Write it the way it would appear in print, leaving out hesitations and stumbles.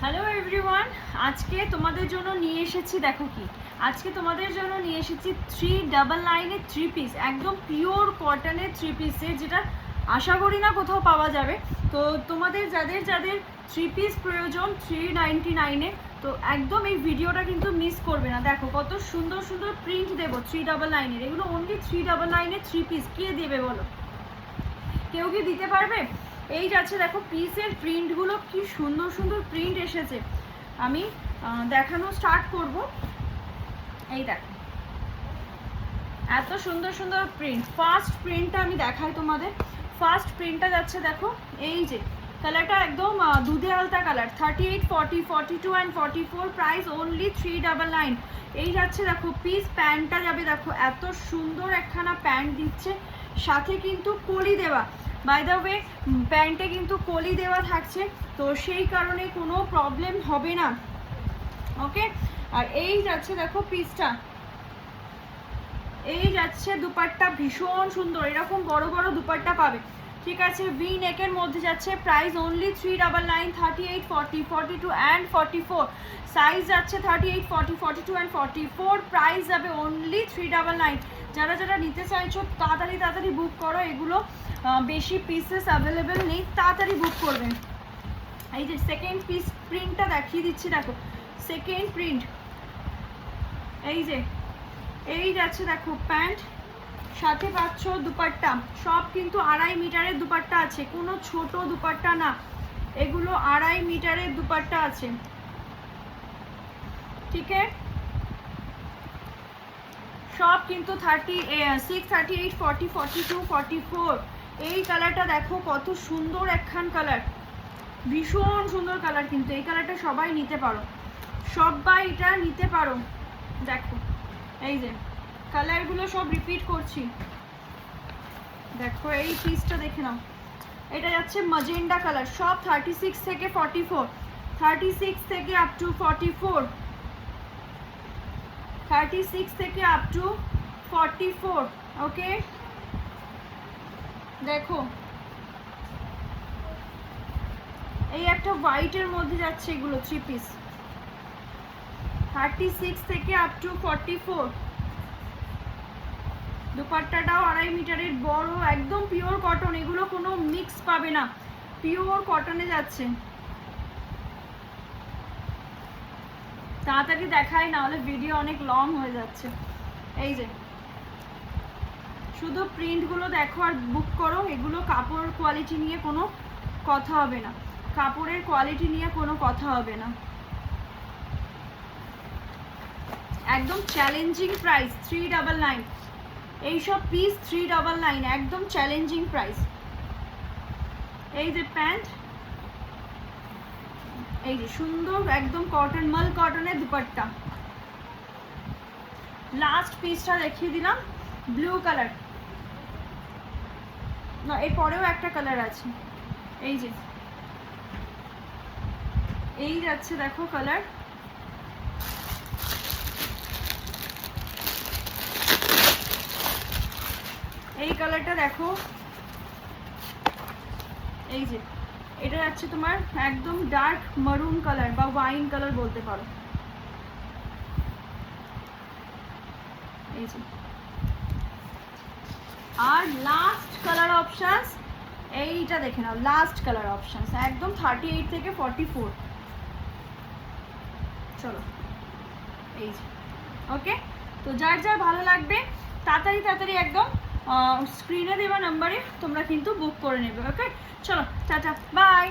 Hello everyone, আজকে তোমাদের জন্য নিয়ে এসেছি, দেখো কি আজকে তোমাদের জন্য নিয়ে এসেছি 399 থ্রি পিস, একদম পিওর কটনের থ্রি পিসের, যেটা আশা করি না কোথাও পাওয়া যাবে। তো তোমাদের যাদের যাদের থ্রি পিস প্রয়োজন 399-এ, তো একদম এই ভিডিওটা কিন্তু মিস করবে না। দেখো কত সুন্দর সুন্দর প্রিন্ট দেবো 399-এর, এগুলো অনলি 399-এর থ্রি পিস। কে দেবে বলো? কেউ কি দিতে পারবে? এই যাচ্ছে, দেখো পিসের প্রিন্টগুলো কি সুন্দর সুন্দর প্রিন্ট এসেছে। আমি দেখানো স্টার্ট করব। এই দেখো এত সুন্দর সুন্দর প্রিন্ট। ফার্স্ট প্রিন্টটা আমি দেখাই তোমাদের। ফার্স্ট প্রিন্টটা যাচ্ছে, দেখো এই যে কালারটা একদম দুধে আলতা কালার, 38, 40, 42 অ্যান্ড 44, প্রাইস অনলি 399। এই যাচ্ছে দেখো পিস। প্যান্টটা যাবে, দেখো এত সুন্দর একখানা প্যান্ট দিচ্ছে, সাথে কিন্তু কলি দেওয়া। বাই দ্য ওয়ে প্যান্টে কিন্তু কলি দেওয়া থাকছে, তো সেই কারণে কোনো প্রবলেম হবে না। ওকে, আর এই যাচ্ছে দেখো পিসটা, এই যাচ্ছে দুপাট্টা, ভীষণ সুন্দর, এরকম বড় বড় দুপাট্টা পাবে। ঠিক আছে, ভি নেকের মধ্যে যাচ্ছে, প্রাইস অনলি 399, 38, 40, 42 অ্যান্ড 44, সাইজ যাচ্ছে 38, 40, 42 অ্যান্ড 44, প্রাইস যাবে অনলি 399। যারা যারা নিতে চাইছো তাড়াতাড়ি তাড়াতাড়ি বুক করো, এগুলো বেশি পিসেস অ্যাভেলেবেল নেই, তাড়াতাড়ি বুক করবেন। এই যে সেকেন্ড পিস প্রিন্টটা দেখিয়ে দিচ্ছি, দেখো সেকেন্ড প্রিন্ট। এই যে এই যাচ্ছে দেখো প্যান্ট, সাথে পাচ্ছ দুপাট্টা, সব কিন্তু 2.5 মিটারের দুপাট্টা আছে, কোনো ছোট দুপাট্টা না, এগুলো 2.5 মিটারের দুপাট্টা আছে। ঠিক আছে, সব কিন্তু 36, 38, 40, 42, 44। এই কালারটা দেখো কত সুন্দর একখান কালার, ভীষণ সুন্দর কালার, কিন্তু এই কালারটা সবাই নিতে পারো, সবাই এটা নিতে পারো। দেখো এই যে কালারগুলো সব রিপিট করছি, দেখো এই পিসটা দেখে নাও। এটা যাচ্ছে ম্যাজেন্ডা কালার, সব 36 থেকে 44, 36 থেকে আপ টু 44, 36 থেকে আপ টু 44। ওকে, দেখো এই একটা হোয়াইটের মধ্যে যাচ্ছে, এগুলো থ্রি পিস, 36 থেকে আপ টু 44। দুপাট্টাটাও 2.5 মিটারের বড়, একদম পিওর কটন, এগুলো কোনো মিক্স পাবে না, পিওর কটনে যাচ্ছে। তাড়াতাড়ি দেখায়, না হলে ভিডিও অনেক লং হয়ে যাচ্ছে। এই যে শুধু প্রিন্টগুলো দেখো আর বুক করো, এগুলো কাপড়ের কোয়ালিটি নিয়ে কোনো কথা হবে না, কাপড়ের কোয়ালিটি নিয়ে কোনো কথা হবে না। একদম চ্যালেঞ্জিং প্রাইস 399, এইসব পিস 399, একদম চ্যালেঞ্জিং প্রাইস। এই যে প্যান্ট, এই যে সুন্দর একদম কটন, মাল কটনের দুপাট্টা। লাস্ট পিসটা দেখিয়ে দিলাম, ব্লু কালার, না এরপরেও একটা কালার আছে। এই যে এই যাচ্ছে দেখো কালার, এই কালারটা দেখো। এই যে এটা যাচ্ছে তোমার একদম ডার্ক মারুন কালার বা ওয়াইন কালার বলতে পারো। এই যে আর লাস্ট কালার অপশনস এইটা দেখে নাও, লাস্ট কালার অপশনস একদম 38 থেকে 44। চলো এই যে ওকে, তো যার যার ভালো লাগবে তাড়াতাড়ি তাড়াতাড়ি একদম স্ক্রিনে দেওয়া নাম্বারে তোমরা কিন্তু বুক করে নেবে। ওকে, চলো টাটা, বাই।